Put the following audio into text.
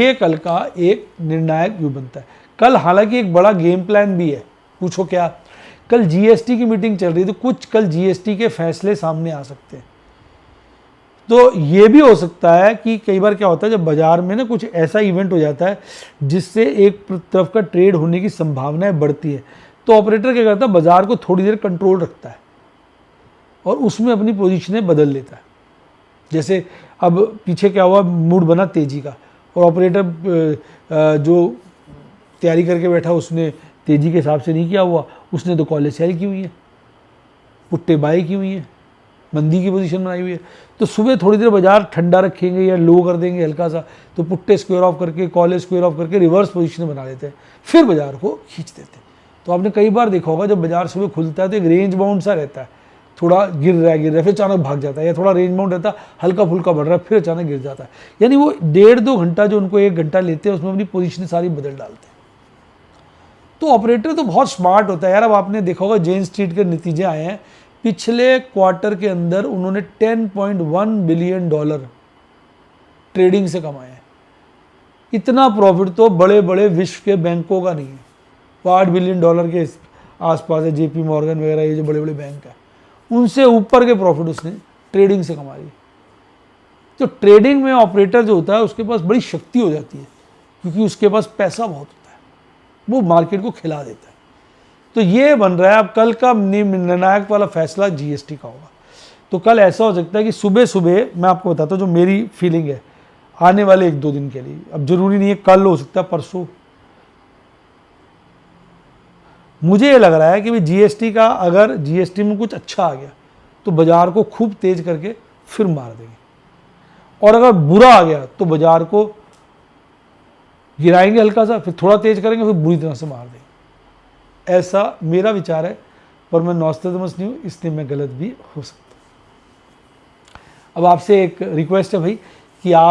ये कल का एक निर्णायक व्यू बनता है। कल हालांकि एक बड़ा गेम प्लान भी है, पूछो क्या। कल जीएसटी की मीटिंग चल रही है, तो कुछ कल जीएसटी के फैसले सामने आ सकते हैं। तो ये भी हो सकता है कि कई बार क्या होता है, जब बाजार में ना कुछ ऐसा इवेंट हो जाता है जिससे एक तरफ का ट्रेड होने की संभावनाएं बढ़ती है, तो ऑपरेटर क्या करता है, बाजार को थोड़ी देर कंट्रोल रखता है और उसमें अपनी पोजीशनें बदल लेता है। जैसे अब पीछे क्या हुआ, मूड बना तेजी का, और ऑपरेटर जो तैयारी करके बैठा उसने तेजी के हिसाब से नहीं किया हुआ, उसने तो कॉलेज सेल की हुई है, पुट्टे बाई की हुई है, मंदी की पोजीशन बनाई हुई है। तो सुबह थोड़ी देर बाजार ठंडा रखेंगे या लो कर देंगे हल्का सा, तो पुट्टे स्क्वायर ऑफ करके, कॉलेज स्क्वायर ऑफ करके रिवर्स पोजीशन बना देते हैं, फिर बाजार को खींच देते हैं। तो आपने कई बार देखा होगा, जब बाजार सुबह खुलता है तो एक रेंज बाउंड सा रहता है, थोड़ा गिर रहा है फिर अचानक भाग जाता है, या थोड़ा रेंज बाउंड रहता है, हल्का फुल्का बढ़ रहा है फिर अचानक गिर जाता है। यानी वो 1.5-2 घंटा जो उनको 1 घंटा लेते हैं, उसमें अपनी पोजीशन सारी बदल डालते हैं। तो ऑपरेटर तो बहुत स्मार्ट होता है यार। अब आपने देखा होगा जेन स्ट्रीट के नतीजे आए हैं, पिछले क्वार्टर के अंदर उन्होंने $10.1 बिलियन ट्रेडिंग से कमाए हैं। इतना प्रॉफिट तो बड़े बड़े विश्व के बैंकों का नहीं है, वो $8 बिलियन के आसपास है। जेपी मॉर्गन वगैरह ये जो बड़े बड़े बैंक है, उनसे ऊपर के प्रॉफिट उसने ट्रेडिंग से कमा लिए। तो ट्रेडिंग में ऑपरेटर जो होता है उसके पास बड़ी शक्ति हो जाती है, क्योंकि उसके पास पैसा बहुत होता है, वो मार्केट को खिला देता है। तो ये बन रहा है। अब कल का निर्णायक वाला फैसला जीएसटी का होगा। तो कल ऐसा हो सकता है कि सुबह सुबह, मैं आपको बताता हूँ जो मेरी फीलिंग है आने वाले 1-2 दिन के लिए, अब जरूरी नहीं है कल, हो सकता है परसों, मुझे ये लग रहा है कि भाई जीएसटी का, अगर जीएसटी में कुछ अच्छा आ गया तो बाजार को खूब तेज करके फिर मार देंगे, और अगर बुरा आ गया तो बाजार को गिराएंगे हल्का सा, फिर थोड़ा तेज करेंगे, फिर बुरी तरह से मार देंगे। ऐसा मेरा विचार है, पर मैं नॉस्ट्रेडमस नहीं हूँ, इसलिए मैं गलत भी हो सकता हूँ। अब आपसे एक रिक्वेस्ट है भाई कि आप